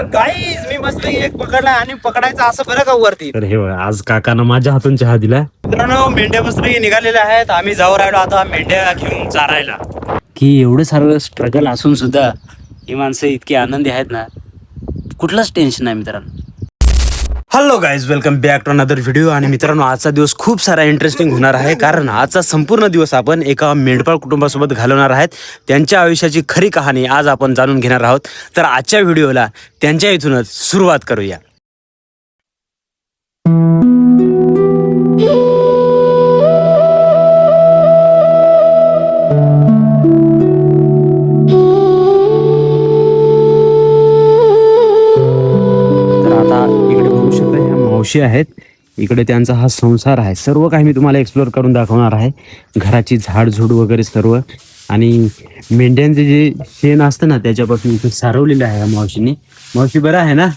Guys मी मस्त एक पकडला आणि पकडायचं असं बरं का वरती. तर हे बघा, आज काकानं माझ्या हातून चहा दिला. मित्रांनो मेंढ्या मस्त निघालेल्या आहेत. आम्ही जाऊ राहिलो आता मेंढ्या घेऊन चारायला. की एवढं सारं स्ट्रगल असून सुद्धा ही माणसं इतकी आनंदी आहेत ना, कुठलंच टेन्शन नाही मित्रांनो. Hello guys, welcome back to another video. आणि मित्रांनो आजचा दिवस खूप सारा इंटरेस्टिंग होणार आहे, कारण आजचा संपूर्ण दिवस आपण एका मेंढपाळ कुटुंबासोबत घालवणार आहेत. त्यांच्या आयुष्याची खरी कहाणी आज आपण जाणून घेणार आहोत. तर आजच्या व्हिडिओला त्यांच्या इथूनच सुरुवात करूया. मावशी आहेत इकडे, त्यांचा हा संसार आहे. सर्व काही मी तुम्हाला एक्सप्लोर करून दाखवणार आहे. घराची झाडझूड वगैरे सर्व, आणि मेंढ्यांचे जे शेण असतं ना त्याच्यापासून इथे सारवलेलं आहे मावशीने. मावशी बरं आहे ना?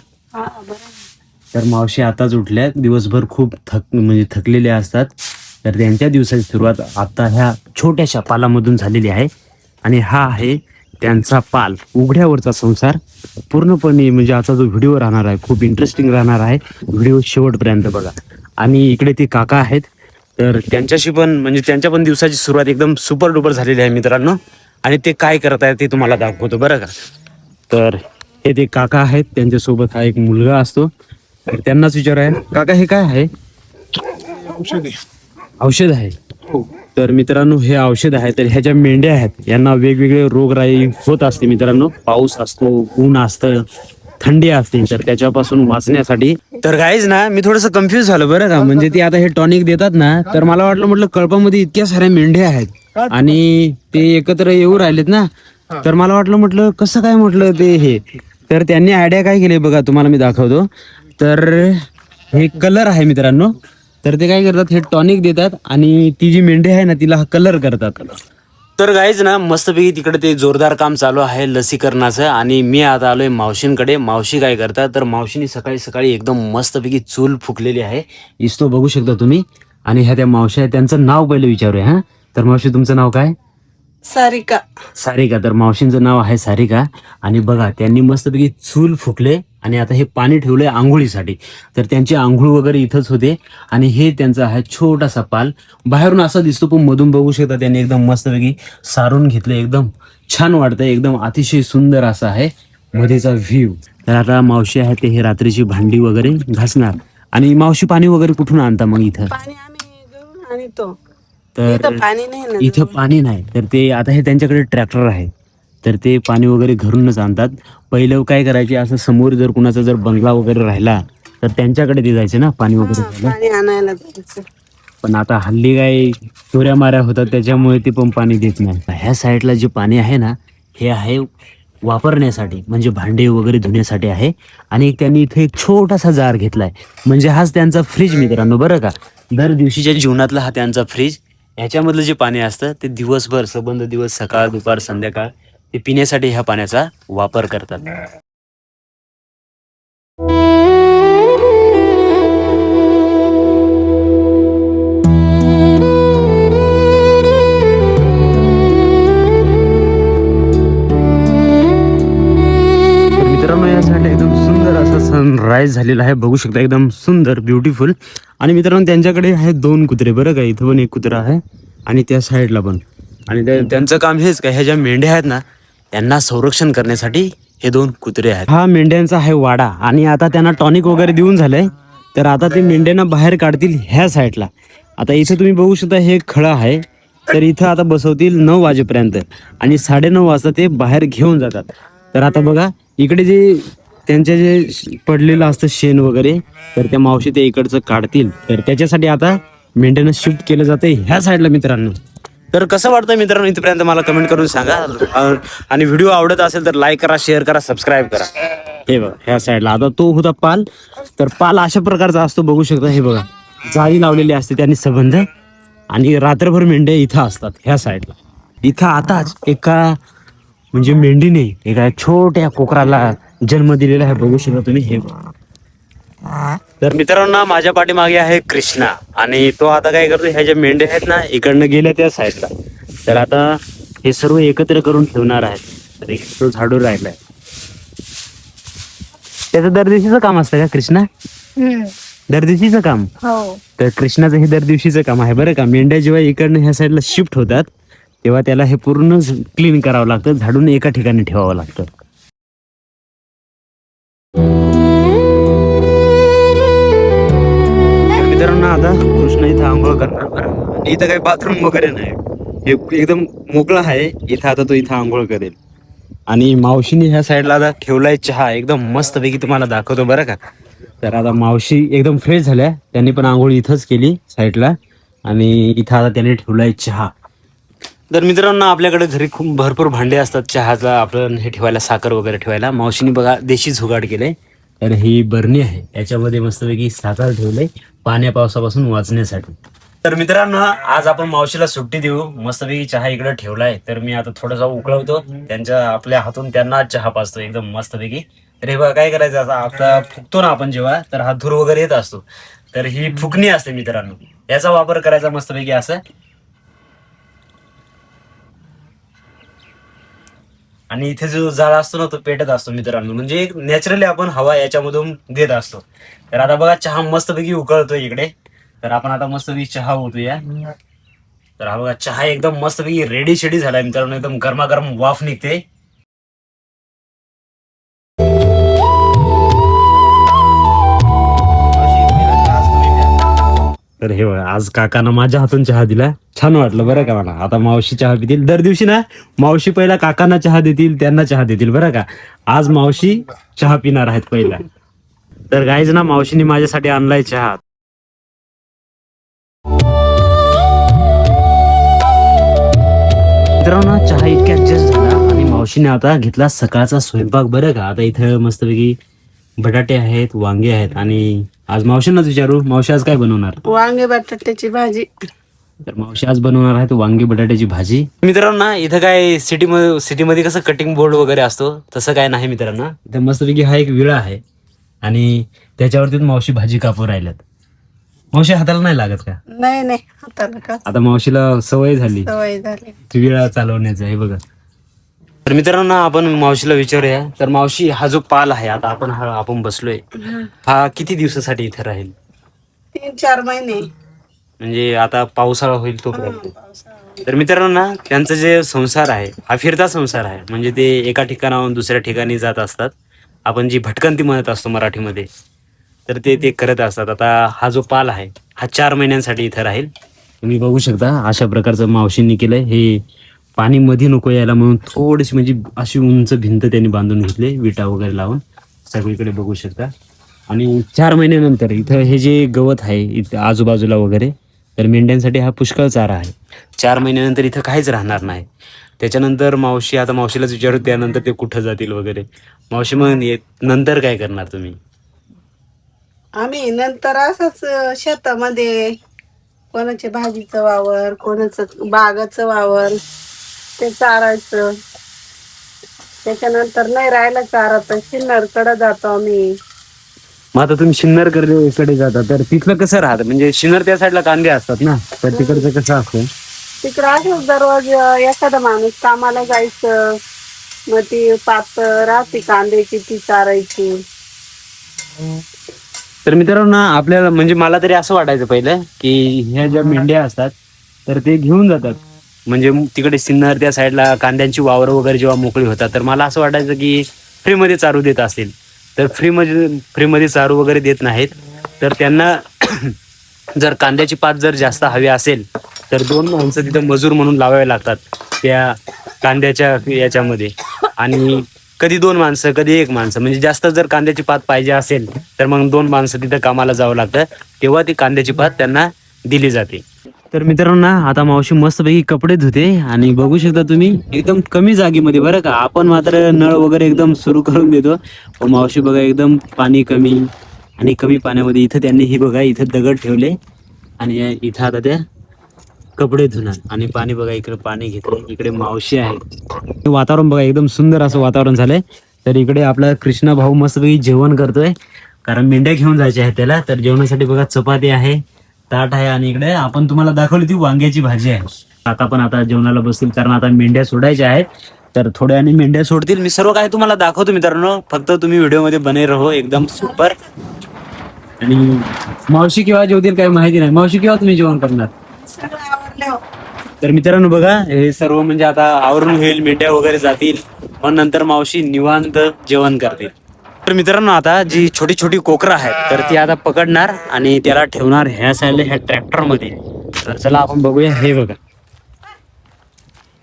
तर मावशी आताच उठल्या, दिवसभर खूप थकलेले असतात. तर त्यांच्या दिवसाची सुरुवात आता ह्या छोट्याशा पालामधून झालेली आहे. आणि हा आहे त्यांचा पाल, उघड्यावरचा संसार. पूर्णपणे म्हणजे आजचा जो व्हिडिओ राहणार आहे खूप इंटरेस्टिंग राहणार आहे. व्हिडिओ शेवटपर्यंत बघा. आणि इकडे ते काका आहेत, तर त्यांच्याशी पण म्हणजे त्यांच्या पण दिवसाची सुरुवात एकदम सुपर डुपर झालेली आहे मित्रांनो. आणि ते काय करत आहेत ते तुम्हाला दाखवतो बरं का. तर हे ते काका आहेत, त्यांच्यासोबत हा एक मुलगा असतो. तर त्यांनाच विचारूया, काका हे काय आहे? औषध आहे. तर मित्रांनो हे औषध आहे. तर ह्या ज्या मेंढ्या आहेत यांना वेगवेगळे रोगराई होत असते मित्रांनो. पाऊस असतो, ऊन असतं, थंडी असते, तर त्याच्यापासून वाचण्यासाठी. तर गाईज ना मी थोडंसं कन्फ्युज झालो बरं का. म्हणजे ते आता हे टॉनिक देतात ना, तर मला म्हटलं कळपामध्ये इतक्या साऱ्या मेंढ्या आहेत आणि ते एकत्र येऊ राहिलेत ना, तर मला म्हटलं कसं काय म्हटलं ते हे. तर त्यांनी आयडिया काय केली बघा, तुम्हाला मी दाखवतो. तर हे कलर आहे मित्रांनो. तर ते काय करतात, हे टॉनिक देतात आणि ती जी मेंढी आहे ना तिला हा कलर करतात. तर गाईज ना मस्तपैकी तिकडे ते जोरदार काम चालू आहे लसीकरणाचं. आणि मी आता आलोय मावशींकडे. मावशी काय करतात, तर मावशीने सकाळी सकाळी एकदम मस्तपैकी चूल फुकलेली आहे, इस्तो बघू शकता तुम्ही. आणि ह्या त्या मावशी आहेत, त्यांचं नाव पहिलं विचारूया. हा, तर मावशी तुमचं नाव काय? सारिका. सारिका. तर मावशींचं नाव आहे सारिका. आणि बघा त्यांनी मस्तपैकी चूल फुकले आणि आता हे पाणी ठेवलंय आंघोळीसाठी. तर त्यांची आंघोळ वगैरे इथंच होते. आणि हे त्यांचा आहे छोटासा पाल. बाहेरून असा दिसतो पण मधून बघू शकता त्यांनी एकदम मस्तपैकी सारून घेतलं. एकदम छान वाटतंय, एकदम अतिशय सुंदर असा आहे मध्येचा व्ह्यू. तर आता मावशी आहे ते हे रात्रीची भांडी वगैरे घासणार. आणि मावशी पाणी वगैरे कुठून आणता मग इथं? पाणी आम्ही घरून आणतो. तर इथं पाणी नाही ना. इथं पाणी नाही. तर ते आता हे त्यांच्याकडे ट्रॅक्टर आहे, तर ते पाणी वगैरे घरूनच आणतात. पहिलं काय करायचे, असं समोर जर कुणाचा जर बंगला वगैरे राहिला तर त्यांच्याकडे ते जायचे ना पाणी वगैरे घ्यायला. पाणी आणायला जायचं. पण आता हल्ली काय चोऱ्या माऱ्या होतात, त्याच्यामुळे ते पण पाणी देत नाही. ह्या साईडला जे पाणी आहे ना, हे आहे वापरण्यासाठी, म्हणजे भांडे वगैरे धुण्यासाठी आहे. आणि एक त्यांनी इथे एक छोटासा जार घेतलाय, म्हणजे हाच त्यांचा फ्रीज मित्रांनो बरं का. दर दिवशीच्या जीवनातला हा त्यांचा फ्रीज. ह्याच्यामधलं जे पाणी असतं ते दिवसभर, सबंध दिवस, सकाळ दुपार संध्याकाळ, ते पिण्यासाठी ह्या पाण्याचा वापर करतात. मित्रांनो या साईडला एकदम सुंदर असा सनराईज झालेला आहे, बघू शकता, एकदम सुंदर ब्युटिफुल. आणि मित्रांनो त्यांच्याकडे आहे 2 कुत्रे बरं का. इथं पण एक कुत्रा आहे आणि त्या साईडला पण. आणि त्यांचं काम हेच काय, ह्या ज्या मेंढ्या आहेत ना त्यांना संरक्षण करण्यासाठी हे 2 कुत्रे आहेत. हा मेंढ्यांचा आहे वाडा. आणि आता त्यांना टॉनिक वगैरे देऊन झालंय, तर आता ते मेंढ्यांना बाहेर काढतील ह्या साईडला. आता इथं तुम्ही बघू शकता हे खळं आहे, तर इथं आता बसवतील 9 वाजेपर्यंत आणि 9:30 वाजता ते बाहेर घेऊन जातात. तर आता बघा इकडे जे त्यांचे जे पडलेलं असतं शेण वगैरे, तर त्या मावशी ते इकडचं काढतील. तर त्याच्यासाठी आता मेंढ्यांना शिफ्ट केलं जाते ह्या साईडला मित्रांनो. तर कसं वाटतं मित्रांनो इथपर्यंत मला कमेंट करून सांगा. आणि व्हिडिओ आवडत असेल तर लाईक करा, शेअर करा, सबस्क्राईब करा. हे बघा ह्या साईडला आता तो होता पाल. तर पाल अशा प्रकारचा असतो, बघू शकता. हे बघा जाळी लावलेली असते त्यांनी सबंध. आणि रात्रभर मेंढ्या इथं असतात ह्या साईडला. इथं आताच एका म्हणजे मेंढीने एका छोट्या कोकराला जन्म दिलेला आहे, बघू शकता तुम्ही. हे तर मित्रांनो माझ्या पाठीमागे आहे कृष्णा. आणि तो आता काय करतो, ह्या ज्या मेंढ्या आहेत ना इकडनं गेल्या त्या साईडला, तर आता हे सर्व एकत्र करून ठेवणार आहेत. तर तो झाडून राहिलाय. त्याचं दर दिवशीचं काम असतं का कृष्णा? दर दिवशीचं काम? हो. तर कृष्णाचं हे दर दिवशीचं काम आहे बरं का. मेंढ्या जेव्हा इकडनं ह्या साईडला शिफ्ट होतात तेव्हा त्याला हे पूर्ण क्लीन करावं लागतं, झाडून एका ठिकाणी ठेवावं लागतं. मित्रांनो आता कृष्ण इथं आंघोळ करणार बरं. आणि इथं काही बाथरूम वगैरे नाही, हे एकदम मोकळं आहे. इथं आता तो इथं आंघोळ करेल. आणि मावशीने ह्या साईडला आता ठेवलाय चहा, एकदम मस्त पैकी तुम्हाला दाखवतो बरं का. तर आता मावशी एकदम फ्रेश झाल्या, त्यांनी पण आंघोळ इथंच केली साईडला. आणि इथं आता त्याने ठेवलाय चहा. तर मित्रांनो आपल्याकडे घरी खूप भरपूर भांडे असतात चहाचा, आपण हे ठेवायला, साखर वगैरे ठेवायला. मावशीने बघा देशी जुगाड केलंय. तर ही बरणी आहे, याच्यामध्ये मस्तपैकी साखर ठेवलंय पाण्या पावसापासून वाचण्यासाठी. तर मित्रांनो आज आपण मावशीला सुट्टी देऊ, मस्तपैकी चहा इकडे ठेवलाय. तर मी आता थोडासा उकळवतो, त्यांच्या आपल्या हातून त्यांना चहा पाजतो एकदम मस्तपैकी. तर हे बघा काय करायचं, आता फुकतो ना आपण जेव्हा, तर हा धूर वगैरे येत असतो. तर ही फुकणी असते मित्रांनो, याचा वापर करायचा मस्तपैकी असं. आणि इथे जो जाळा असतो ना तो पेटत असतो मित्रांनो, म्हणजे एक नॅचरली आपण हवा याच्यामधून देत असतो. तर आता बघा चहा मस्तपैकी उकळतोय इकडे. तर आपण आता मस्तपैकी चहा होतोया. तर हा बघा चहा एकदम मस्तपैकी रेडी शेडी झालाय मित्रांनो, एकदम गरमागरम वाफ निघते. तर हे बघा आज काकानं माझ्या हातून चहा दिला, छान वाटलं बरं का मला. आता मावशी चहा पितील. दर दिवशी ना मावशी पहिला काकांना चहा देतील, त्यांना चहा देतील बरं का. आज मावशी चहा पिणार आहेत पहिला. तर गाईज ना मावशीने माझ्यासाठी आणलाय चहा. मित्रांनो चहा इतक्यात जस्ट झाला आणि मावशीने आता घेतला सकाळचा स्वयंपाक बरं का. आता इथं मस्तपैकी बटाटे आहेत, वांगे आहेत. आणि आज मावशींनाच विचारू, मावशी आज काय बनवणार? वांगे बटाट्याची भाजी. तर मावशी आज बनवणार आहे वांगी बटाट्याची भाजी. मित्रांनो इथं काय सिटीमध्ये कसं कटिंग बोर्ड वगैरे असतो तसं काय नाही मित्रांनो. इथं मस्तपैकी हा एक विळा आहे आणि त्याच्यावरती मावशी भाजी कापू राहिल्यात. मावशी हाताला नाही लागत का? नाही नाही, हाताला का आता मावशीला सवय झाली सवय झाली. विळा चालवण्याचं. हे बघा. तर मित्रांनो आपण मावशीला विचारूया. तर मावशी हा जो पाल आहे आता आपण बसलोय, हा किती दिवसासाठी इथे राहील? 3-4 महिने. म्हणजे आता पावसाळा होईल तोपर्यंत. तर मित्रांनो त्यांचं जे संसार आहे हा फिरता संसार आहे, म्हणजे ते एका ठिकाणाहून दुसऱ्या ठिकाणी जात असतात. आपण जी भटकंती म्हणत असतो मराठीमध्ये, तर ते करत असतात. आता हा जो पाल आहे हा 4 महिन्यांसाठी इथं राहील. तुम्ही बघू शकता अशा प्रकारचं मावशींनी केलंय. हे पाणी मध्ये नको यायला म्हणून थोडीशी म्हणजे अशी उंच भिंत त्यांनी बांधून घेतली, विटा वगैरे लावून सगळीकडे बघू शकता. आणि 4 महिन्यानंतर इथं हे जे गवत आहे इथं आजूबाजूला वगैरे, तर मेंढ्यांसाठी हा पुष्कळ चारा आहे. 4 महिन्यानंतर इथं काहीच राहणार नाही. त्याच्यानंतर मावशीलाच विचारू त्यानंतर ते कुठं जातील वगैरे. मावशी मग नंतर काय करणार तुम्ही? आम्ही नंतर असंच शेतामध्ये कोणाचे भाजीचं वावर, कोणाचं बागाचं वावर, ते चारायचं. त्याच्यानंतर नाही राहिलं चारा तर शिन्नरकडे जातो आम्ही. मग आता तुम्ही शिन्नरकडे जाता, तर तिथलं कसं राहतं? म्हणजे शिन्नर त्या साईडला कांदे असतात ना, तर तिकडचं कसं असतं? तिकडं असंच दररोज एखादा माणूस कामाला जायचं, मग ती पातळ राहते कांद्याची, ती चारायची. तर मित्रांनो आपल्याला म्हणजे मला तरी असं वाटायचं पहिलं की ह्या ज्या मेंढ्या असतात तर ते घेऊन जातात, म्हणजे तिकडे सिन्नर त्या साईडला कांद्यांची वावरं वगैरे जेव्हा मोकळी होतात, तर मला असं वाटायचं की फ्रीमध्ये चारू देत असतील. तर फ्रीमध्ये चारू वगैरे देत नाहीत. तर त्यांना जर कांद्याची पात जर जास्त हवी असेल तर 2 माणसं तिथं मजूर म्हणून लावावे लागतात त्या कांद्याच्या याच्यामध्ये. आणि कधी 2 माणसं, कधी 1 माणसं, म्हणजे जास्त जर कांद्याची पात पाहिजे असेल तर मग 2 माणसं तिथं कामाला जावं लागतं, तेव्हा ती कांद्याची पात त्यांना दिली जाते. तर मित्रांनो आता मावशी मस्तपैकी कपडे धुते आणि बघू शकता तुम्ही एकदम कमी जागेमध्ये बरं का. आपण मात्र नळ वगैरे एकदम सुरू करून देतो, पण मावशी बघा एकदम पाणी कमी आणि कमी पाण्यामध्ये. इथं त्यांनी हे बघा इथं दगड ठेवले आणि इथं आता त्या कपडे धुणार. आणि पाणी बघा इकडे पाणी घेतलं, इकडे मावशी आहे. वातावरण बघा एकदम सुंदर असं वातावरण झालंय. तर इकडे आपला कृष्णा भाऊ मस्तपैकी जेवण करतोय, कारण मेंढ्या घेऊन जायच्या आहेत त्याला. तर जेवणासाठी बघा चपाती आहे, ताट आहे आणि इकडे आपण तुम्हाला दाखवली ती वांग्याची भाजी आहे. काका पण आता जेवणाला बसतील, कारण आता मेंढ्या सोडायच्या आहेत. तर थोड्या आणि मेंढ्या सोडतील. मी सर्व काही तुम्हाला दाखवतो मित्रांनो, फक्त तुम्ही व्हिडिओ मध्ये बने रहो. एकदम सुपर. आणि मावशी केव्हा जेवतील काही माहिती नाही. मावशी केव्हा तुम्ही जेवण करणार? तर मित्रांनो बघा, हे सर्व म्हणजे आता आवरून होईल, मेंढ्या वगैरे जातील, मग नंतर मावशी निवांत जेवण करतील. तर मित्रांनो आता जी छोटी छोटी कोकरं आहेत तर ती आता पकडणार आणि त्याला ठेवणार ह्या साईडला ह्या ट्रॅक्टर मध्ये. तर चला आपण बघूया. हे बघा,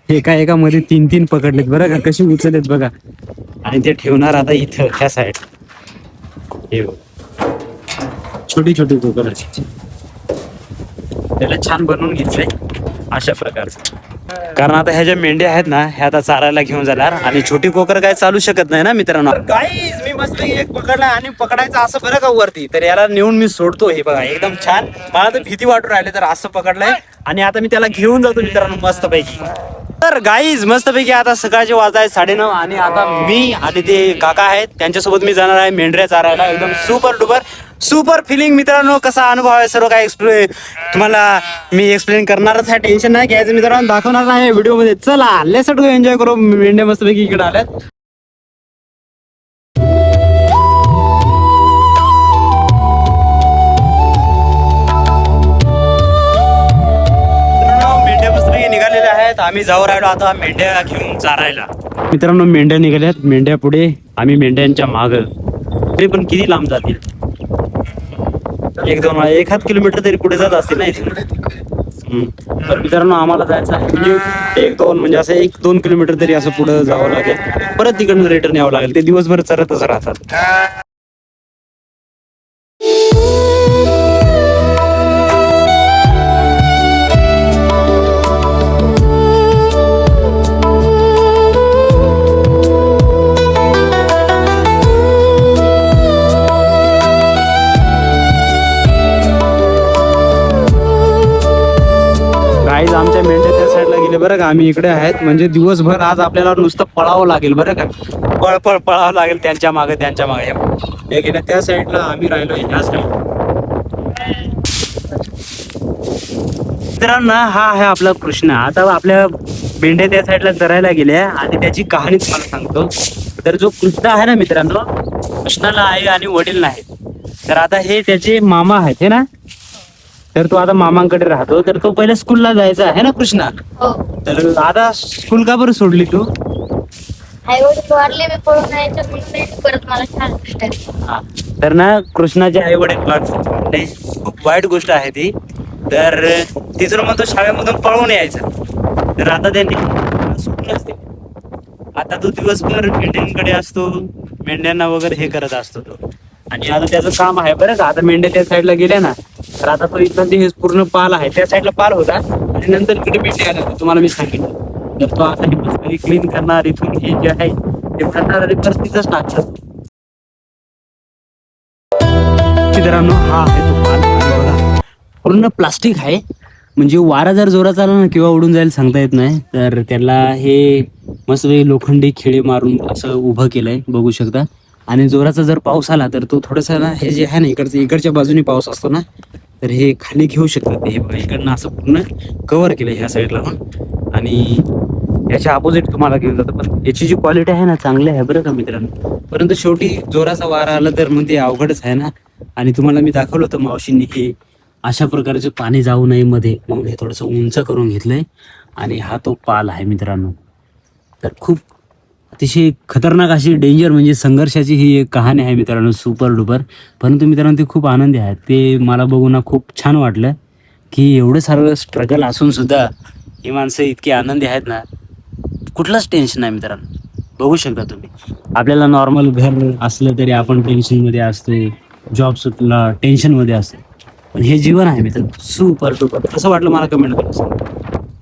एका मध्ये 3 पकडलेत बरं का, कशी उचललेत बघा. आणि ते ठेवणार आता इथं ह्या साईड. हे बघा, छोटी छोटी कोकर त्याला छान बनवून घेतलंय अशा प्रकारचं. कारण आता ह्या ज्या मेंढ्या आहेत ना, ह्या आता चारायला घेऊन जाणार आणि छोटी कोकर काय चालू शकत नाही ना मित्रांनो. गाईज मी मस्त एक पकडला आणि पकडायचं असं बरं का वरती, तर याला नेऊन मी सोडतो. हे बघा एकदम छान. मला तर भीती वाटून राहिली, तर असं पकडलंय आणि आता मी त्याला घेऊन जातो मित्रांनो मस्त पैकी. तर गाईज मस्तपैकी आता सकाळचे वाजताय 9:30 आणि आता मी आणि ते काका आहेत त्यांच्यासोबत मी जाणार आहे मेंढऱ्या चारायला. एकदम सुपर फिलिंग मित्रांनो. कसा अनुभव आहे सर्व काय तुम्हाला मी एक्सप्लेन करणारच आहे. टेन्शन नाही घ्यायचं मित्रांनो, दाखवणार नाही व्हिडिओ मध्ये. चला लेट्स गो एन्जॉय करू. मेंढ्या मस्तपैकी इकडे आल्यात. निघालेले आहेत. आम्ही जाऊ राहिलो आता मेंढ्या घेऊन चारायला. मित्रांनो मेंढ्या निघाल्यात, मेंढ्या पुढे, आम्ही मेंढ्यांच्या माग. तरी पण किती लांब जातील? 1-2 किलोमीटर तरी पुढे जात असतील नाही. तर मित्रांनो आम्हाला जायचं आहे म्हणजे 1-2 म्हणजे असं 1-2 किलोमीटर तरी असं पुढे जावं लागेल. परत तिकडनं रिटर्न यावं लागेल. ते दिवसभर चरतच राहतात. गाईज आमच्या मेंढ्या त्या साईडला गेले बरं का, आम्ही इकडे आहेत. म्हणजे दिवसभर आज आपल्याला नुसतं पळावं लागेल बरं का, पळावं लागेल त्यांच्या मागे. हे गेल्या त्या साईडला, आम्ही राहिलो ह्या साईड. मित्रांनो हा आहे आपला कृष्णा. आता आपल्या मेंढ्या त्या साईडला चरायला गेल्या आणि त्याची कहाणी तुम्हाला सांगतो. तर जो कृष्णा आहे ना मित्रांनो, कृष्णाला आई आणि वडील नाहीत. तर आता हे त्याचे मामा आहेत हे ना, तर तो आता मामांकडे राहतो. तर तो पहिले स्कूलला जायचा आहे ना कृष्णा. तर आता स्कूल का बरं सोडली तू? आई-वडील वारले, मी पळून यायचं म्हणून परत मला छान गोष्ट आहे. तर ना कृष्णाचे आई वडील वारले, खूप वाईट गोष्ट आहे ती. तर तिथून मग तो शाळेमधून पळून यायचा. तर आता त्यांनी सुटलं असते. आता तो दिवसभर मेंढ्यांकडे असतो, मेंढ्यांना वगैरे हे करत असतो तो. आणि आता त्याचं काम आहे बरं का. आता मेंढ्या त्या साईडला गेल्या ना, तर आता तो इथं हे पूर्ण पाल आहे, त्या साईडला पाल होता आणि नंतर इकडे मेंढ्या आल्या तुम्हाला मी सांगितलं. तर तो आता हे क्लीन करणार, इथून हे जे आहे ते भरणार आणि परत तिथंच टाकतात. मित्रांनो हा आहे तो पाल. बघा पूर्ण प्लास्टिक आहे. म्हणजे वारा जर जोरात आला ना किंवा उडून जायला सांगता येत नाही. तर त्याला हे मस्त लोखंडी खिळे मारून असं उभं केलंय बघू शकता. आणि जोराचा जर पाऊस आला तर तो थोडासा ना, हे जे आहे ना इकडच्या बाजूने पाऊस असतो ना, तर हे खाली घेऊ शकतात. हे बघा इकडनं असं पूर्ण कव्हर केलं ह्या साईडला पण. आणि याच्या अपोजिट तुम्हाला घेऊन जातं. पण याची जी क्वालिटी आहे ना चांगली आहे बरं का मित्रांनो. परंतु शेवटी जोराचा वारा आला तर मग ते अवघडच आहे ना. आणि तुम्हाला मी दाखवलं होतं मावशींनी हे अशा प्रकारचे पाणी जाऊ नये मध्ये, मग हे थोडंसं उंच करून घेतलंय. आणि हा तो पाल आहे मित्रांनो. तर खूप अतिशय खतरनाक अशी डेंजर म्हणजे संघर्षाची ही एक कहाणी आहे मित्रांनो, सुपर डुपर. परंतु मित्रांनो ते खूप आनंदी आहेत. ते मला बघून ना खूप छान वाटलं की एवढं सारं स्ट्रगल असून सुद्धा ही माणसं इतकी आनंदी आहेत ना, कुठलंच टेन्शन नाही मित्रांनो. बघू शकता तुम्ही. आपल्याला नॉर्मल घर असलं तरी आपण टेन्शनमध्ये असतो, जॉब सुटला टेन्शनमध्ये असतो. पण हे जीवन आहे मित्रांनो सुपर डुपर. असं वाटलं मला कमेंट करून.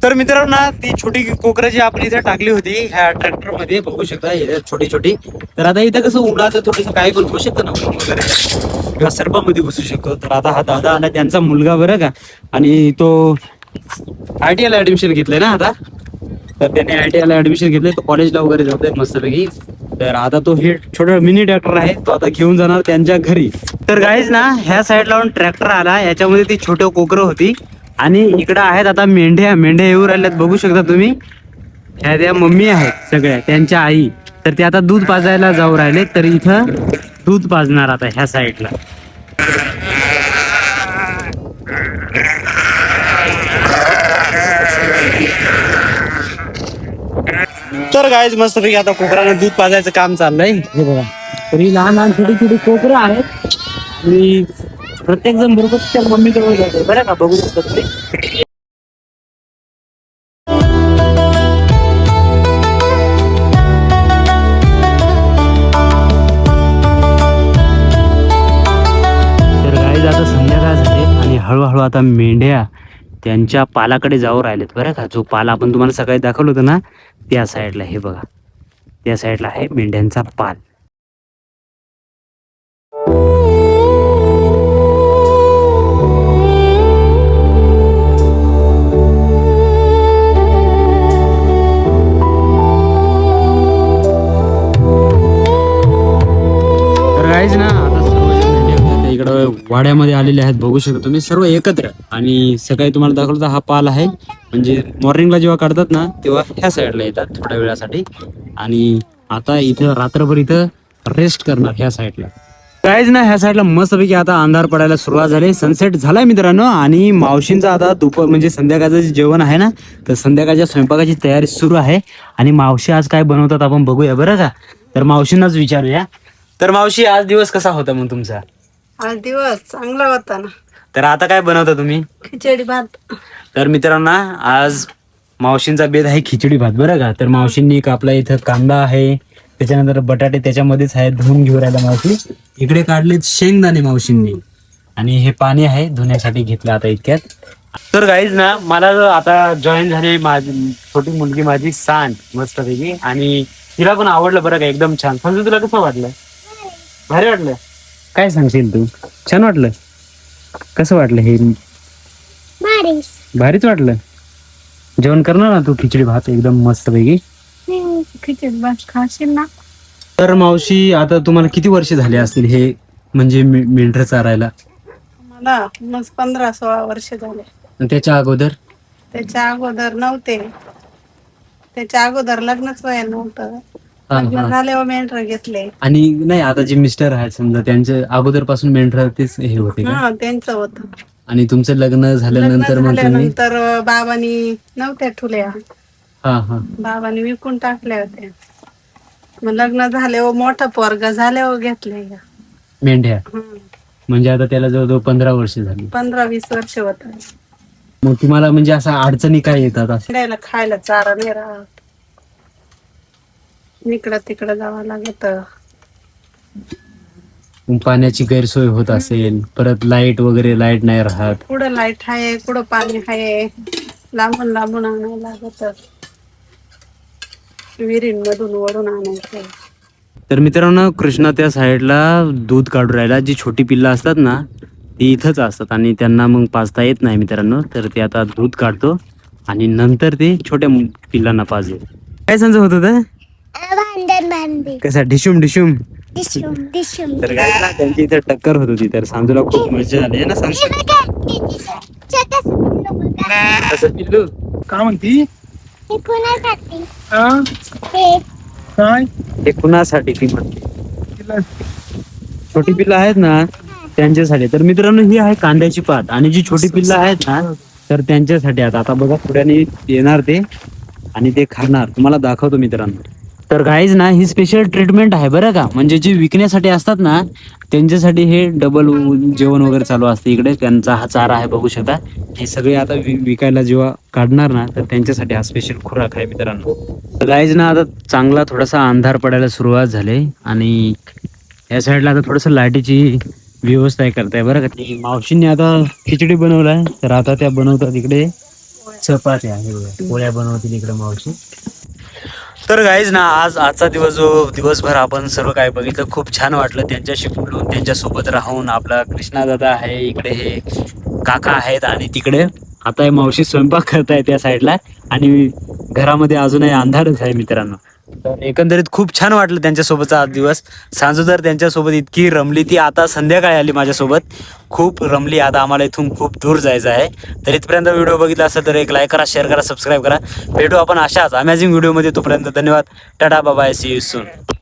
तर मित्रांनो ती छोटी कोकरं जी आपण इथे टाकली होती ह्या ट्रॅक्टर मध्ये बघू शकता छोटी छोटी. तर आता इथं कसं उन्हाचं थोडंसं काय पण होऊ शकतं ना वगैरे किंवा सर्पामध्ये घुसू शकतो. तर आता हा दादा आणि त्यांचा मुलगा बरं का, आणि तो ITI ला ऍडमिशन घेतलंय ना आता. तर त्याने ITI ला ऍडमिशन घेतलंय, तो कॉलेजला वगैरे जातोय मस्तपैकी. तर आता तो हे छोटा मिनी ट्रॅक्टर आहे तो आता घेऊन जाणार त्यांच्या घरी. तर गाईज ना ह्या साईड लावून ट्रॅक्टर आला, याच्यामध्ये ती छोटी कोकरं होती आणि इकडं आहेत आता मेंढ्या येऊ राहिल्यात बघू शकता तुम्ही. ह्या त्या मम्मी आहेत सगळ्या त्यांच्या आई, तर ते आता दूध पाजायला जाऊ राहिले. तर इथं दूध पाजणार आता ह्या साईडला. तर गाईज मस्तपैकी आता कोकरानं दूध पाजायचं काम चाललंय. हे बघा, तरी लहान लहान छोटी छोटी कोकरं आहेत आणि प्रत्येक जण बरोबर त्या मम्मी जवळ जातो बरं का, बघू शकतो तुम्ही. तर गाईज आता संध्याकाळ झाली आणि हळूहळू आता मेंढ्या त्यांच्या पालाकडे जाऊ राहिलेत बरं का. जो पाला आपण तुम्हाला सकाळी दाखवलं होतं ना, त्या साईडला हे बघा, त्या साईडला आहे मेंढ्यांचा पाल. तर गाईज ना आता सर्व जे मेंढ्या होत्या त्या इकडं वाड्यामध्ये आलेले आहेत, बघू शकता तुम्ही सर्व एकत्र. आणि सकाळी तुम्हाला दाखवलं तर हा पाल आहे, म्हणजे मॉर्निंगला जेव्हा काढतात ना तेव्हा ह्या साईडला येतात थोड्या वेळासाठी. आणि आता इथं रात्रभर इथं रेस्ट करणार ह्या साईडला. काहीच ना ह्या साईडला मस्तपैकी आता अंधार पडायला सुरुवात झाली, सनसेट झालाय मित्रांनो. आणि मावशींचा आता दुपार म्हणजे संध्याकाळचं जे जेवण आहे ना, तर संध्याकाळच्या स्वयंपाकाची तयारी सुरू आहे. आणि मावशी आज काय बनवतात आपण बघूया बरं का. तर मावशींनाच विचारूया. तर मावशी, आज दिवस कसा होता मग तुमचा? आज दिवस चांगला होता ना. तर आता काय बनवता तुम्ही? खिचडी भात. तर मित्रांनो, आज मावशींचा बेत आहे खिचडी भात बरं का. तर मावशींनी कापला इथं कांदा आहे, त्याच्यानंतर बटाटे त्याच्यामध्येच आहे, धुवून घेऊन राहिला मावशी. इकडे काढलेत शेंगदाणे मावशींनी, आणि हे पाणी आहे धुण्यासाठी घेतलं आता इतक्यात. तर गाईज ना, मला आता जॉईन झाली माझी छोटी मुलगी, माझी सांड मस्तपैकी, आणि तिला पण आवडलं बरं का, एकदम छान. समजू, तुला कसं वाटलं? भारी वाटलं? काय सांगशील तू? छान वाटलं? कसं वाटलं हे? भारीच वाटलं. जेवण करणार ना तू खिचडी भात एकदम मस्तपैकी? खिचडी भात खाशील ना? तर मावशी, आता तुम्हाला किती वर्ष झाले असतील हे म्हणजे मेंढर चारायला? मला मग 15-16 वर्ष झाले. आणि त्याच्या अगोदर? त्याच्या अगोदर नव्हते. त्याच्या अगोदर लग्नच व्हायला नव्हतं. लग्न झाल्यावर मेंढर घेतले. आणि नाही, आता जे मिस्टर आहेत समजा, त्यांच्या अगोदर पासून मेंढर तेच हे होते का? हा, त्यांचं होतं. आणि तुमचं लग्न झाल्यानंतर मग तुम्ही? झाल्यानंतर बाबांनी नव्हत्या ठुल्या, हा हा, बाबांनी विकून टाकल्या होत्या. मग लग्न झाल्यावर मोठा पोरगा झाल्यावर घेतले. मेंढ्या. म्हणजे आता त्याला जवळजवळ 15 वर्ष झाली. 15-20 वर्ष होत. मग तुम्हाला म्हणजे असं अडचणी काय येतात असं? द्यायला खायला चारा नाही राहत, इकडं तिकडं जावं लागत. पाण्याची गैरसोय होत असेल, परत लाईट वगैरे, लाईट नाही राहत. कुठं लाईट आहे, कुठं पाणी आहे, लांबून लांबून आणावं लागत. विहिरींमधून वडून आणायचं. तर मित्रांनो, कृष्णा त्या साईडला दूध काढून राहिला. जी छोटी पिल्लं असतात ना, ती इथंच असतात आणि त्यांना मग पाजता येत नाही मित्रांनो. तर ते आता दूध काढतो आणि नंतर ते छोट्या पिल्लांना पाजेल. काय समजत होत होतं? कसा डिशुम डिशुम. तर काय ना, त्यांची इथे टक्कर होत होती. तर सांजूला खूप मजा आली ना सांजू. कसं पिल्लू? काय म्हणती? काय हे कुणासाठी ती म्हणते? छोटी पिल्लं आहेत ना त्यांच्यासाठी. तर मित्रांनो, ही आहे कांद्याची पात, आणि जी छोटी पिल्लं आहेत ना, तर त्यांच्यासाठी. आता बघा, पुढ्याने येणार ते आणि ते खाणार. तुम्हाला दाखवतो मित्रांनो. तर गाईज ना, ही स्पेशल ट्रीटमेंट आहे बरं का. म्हणजे जे विकण्यासाठी असतात ना, त्यांच्यासाठी हे डबल जेवण वगैरे चालू असते इकडे. त्यांचा हा चारा आहे, बघू शकता. हे सगळे आता विकायला जेव्हा काढणार ना, तर त्यांच्यासाठी हा स्पेशल खुराक आहे मित्रांनो. तर गाईज ना, आता चांगला थोडासा अंधार पडायला सुरुवात झाली आणि या साईडला आता थोडंसं लाईटीची व्यवस्था करताय बरं का. मावशींनी आता खिचडी बनवलाय, तर आता त्या बनवतात इकडे चपात्या आहे, पोळ्या बनवतील इकडे मावशी. तर गाईज ना, आजचा दिवस जो दिवसभर आपण सर्व काय बघितलं, खूप छान वाटलं त्यांच्याशी बोलून, त्यांच्यासोबत राहून. आपला कृष्णा दादा आहे इकडे, हे काका आहेत, आणि तिकडे आता हे मावशी स्वयंपाक करताय त्या साईडला, आणि घरामध्ये अजूनही अंधारच आहे मित्रांनो. तर एकंदरीत खूप छान वाटलं त्यांच्यासोबतचा आज दिवस. सांजू तर त्यांच्यासोबत इतकी रमली, ती आता संध्याकाळी आली माझ्यासोबत, खूप रमली. आता आम्हाला इथून खूप दूर जायचं आहे. तर इथपर्यंत व्हिडिओ बघितला असेल तर एक लाईक करा, शेअर करा, सबस्क्राईब करा. भेटू आपण अशाच अमेझिंग व्हिडिओमध्ये. तोपर्यंत धन्यवाद. Tata bye, see you soon.